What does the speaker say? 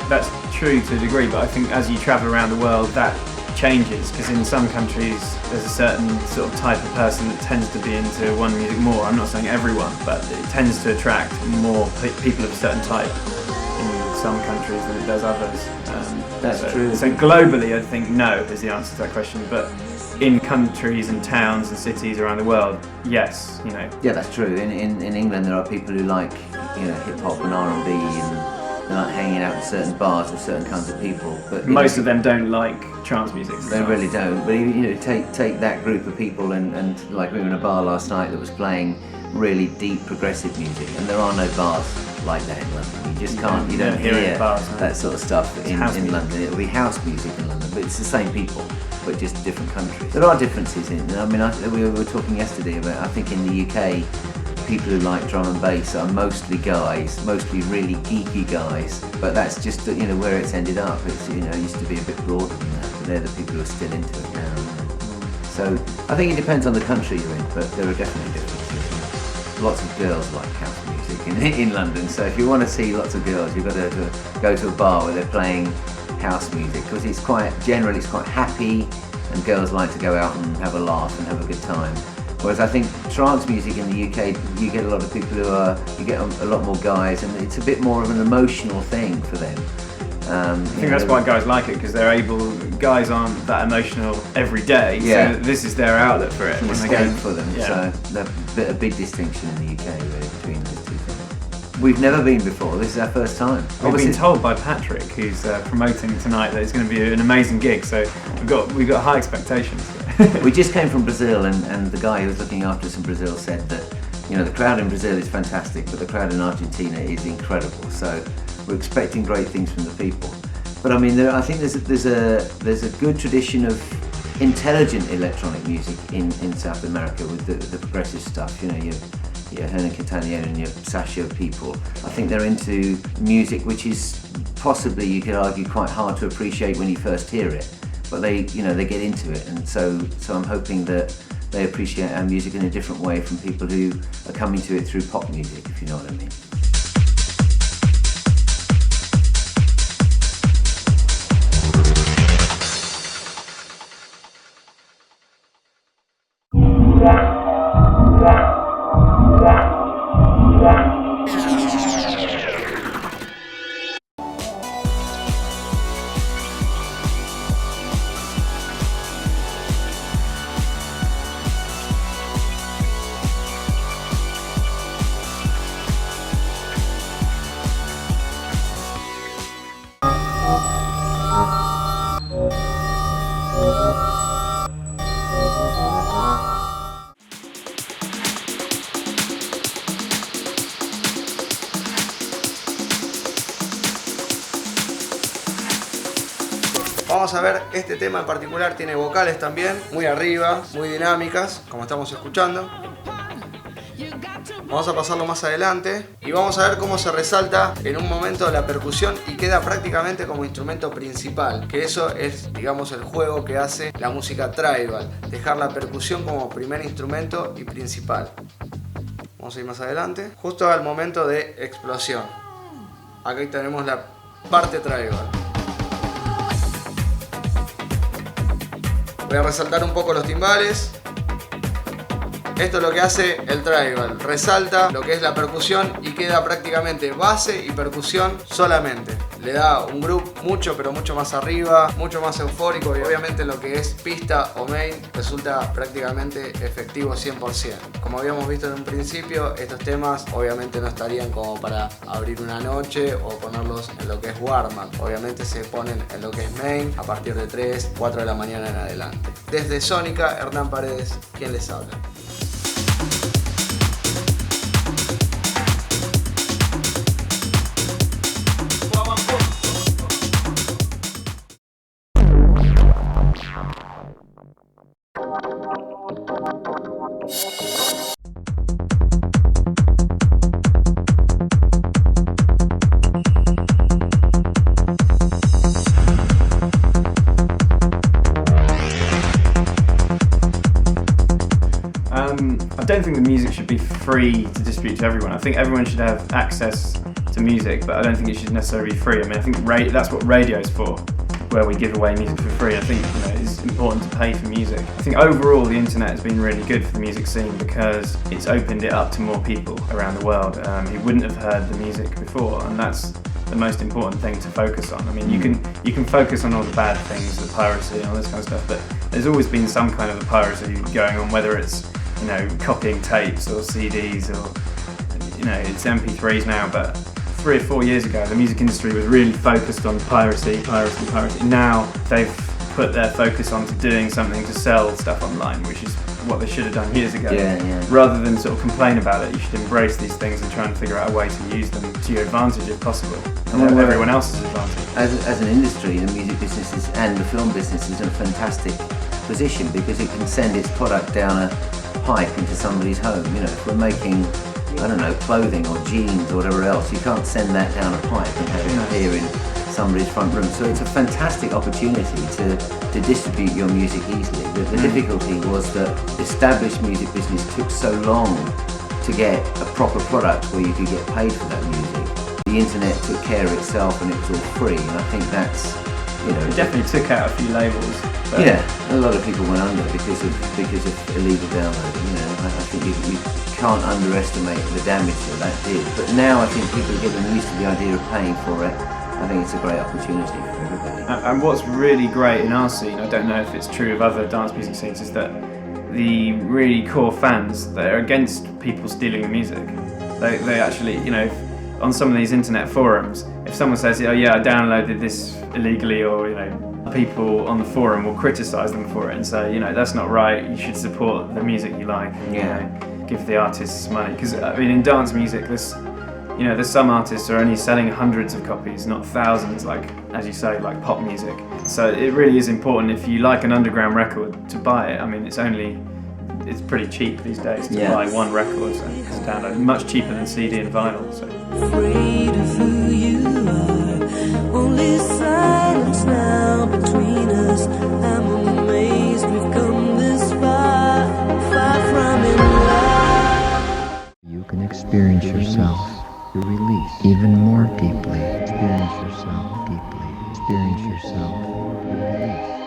That's true to a degree, but I think as you travel around the world that changes, because in some countries there's a certain sort of type of person that tends to be into one music more. I'm not saying everyone, but it tends to attract more people of a certain type in some countries than it does others. That's true. So globally I think no is the answer to that question, but in countries and towns and cities around the world, yes, you know. Yeah, that's true. In England there are people who like, you know, hip hop and R&B and they're like hanging out in certain bars with certain kinds of people, but most of them don't like trance music. They really don't. But you know, take that group of people and like we were in a bar last night that was playing really deep progressive music, and there are no bars like that in London. You just can't. You don't hear bars, that sort of stuff in London. It'll be house music in London, but it's the same people, but just different countries. There are differences in. I mean, we were talking yesterday about. I think in the UK. People who like drum and bass are mostly guys, mostly really geeky guys, but that's just, you know, where it's ended up. It's, you know, it used to be a bit broader than that, but they're the people who are still into it now. So I think it depends on the country you're in, but there are definitely differences. Lots of girls like house music in London, so if you want to see lots of girls, you've got to go to a bar where they're playing house music, because it's quite happy, and girls like to go out and have a laugh and have a good time. Whereas I think trance music in the UK, you get a lot of people you get a lot more guys, and it's a bit more of an emotional thing for them. I think that's why guys like it, because guys aren't that emotional every day, so this is their outlet for it. It's an escape for them, so there's a big distinction in the UK really between those two things. We've never been before, this is our first time. We've been told by Patrick, who's promoting tonight, that it's going to be an amazing gig, so we've got high expectations. We just came from Brazil, and the guy who was looking after us in Brazil said that, you know, the crowd in Brazil is fantastic, but the crowd in Argentina is incredible. So we're expecting great things from the people. But I mean, I think there's a good tradition of intelligent electronic music in South America with the progressive stuff. You know, your Hernan and your Sasha people. I think they're into music which is possibly, you could argue, quite hard to appreciate when you first hear it. But they get into it, and so I'm hoping that they appreciate our music in a different way from people who are coming to it through pop music, if you know what I mean. Vamos a ver, este tema en particular tiene vocales también, muy arriba, muy dinámicas, como estamos escuchando. Vamos a pasarlo más adelante y vamos a ver cómo se resalta en un momento la percusión y queda prácticamente como instrumento principal, que eso es, digamos, el juego que hace la música tribal, dejar la percusión como primer instrumento y principal. Vamos a ir más adelante, justo al momento de explosión. Aquí tenemos la parte tribal. Voy a resaltar un poco los timbales. Esto es lo que hace el tribal, resalta lo que es la percusión y queda prácticamente base y percusión solamente. Le da un groove mucho pero mucho más arriba, mucho más eufórico, y obviamente lo que es pista o main resulta prácticamente efectivo 100%. Como habíamos visto en un principio, estos temas obviamente no estarían como para abrir una noche o ponerlos en lo que es warm-up. Obviamente se ponen en lo que es main a partir de 3, 4 de la mañana en adelante. Desde Sonica, Hernan Paredes, quien les habla. think the music should be free to distribute to everyone. I think everyone should have access to music, but I don't think it should necessarily be free. I mean, I think that's what radio's for, where we give away music for free. I think it's important to pay for music. I think overall the internet has been really good for the music scene because it's opened it up to more people around the world who wouldn't have heard the music before, and that's the most important thing to focus on. I mean, you can focus on all the bad things, the piracy and all this kind of stuff, but there's always been some kind of a piracy going on, whether it's copying tapes or CDs or it's MP3s now, but 3 or 4 years ago the music industry was really focused on piracy. Now they've put their focus onto doing something to sell stuff online, which is what they should have done years ago. Rather than sort of complain about it, you should embrace these things and try and figure out a way to use them to your advantage if possible, and everyone else's advantage. As an industry, the music business and the film business is in a fantastic position because it can send its product down a pipe into somebody's home. If we're making, I don't know, clothing or jeans or whatever else, you can't send that down a pipe and have it appear in somebody's front room. So it's a fantastic opportunity to distribute your music easily. The difficulty was that established music business took so long to get a proper product where you could get paid for that music. The internet took care of itself and it was all free, and I think that's, it definitely took out a few labels. But a lot of people went under because of illegal downloading. I think you can't underestimate the damage that did. But now I think people are getting used to the idea of paying for it. I think it's a great opportunity for everybody. And what's really great in our scene, I don't know if it's true of other dance music scenes, is that the really core fans, they're against people stealing the music. They actually, on some of these internet forums, if someone says, oh yeah, I downloaded this illegally, or people on the forum will criticise them for it and say, that's not right, you should support the music you like, and give the artists money. Because in dance music, there's some artists are only selling hundreds of copies, not thousands, like, as you say, like pop music. So it really is important, if you like an underground record, to buy it. It's pretty cheap these days to buy one record, so it's download much cheaper than CD and vinyl. So. Afraid of who you are, only silence now between us. I'm amazed we've come this far, far from in love. You can experience yourself, your release, even more deeply. Experience yourself deeply. Experience yourself, your release.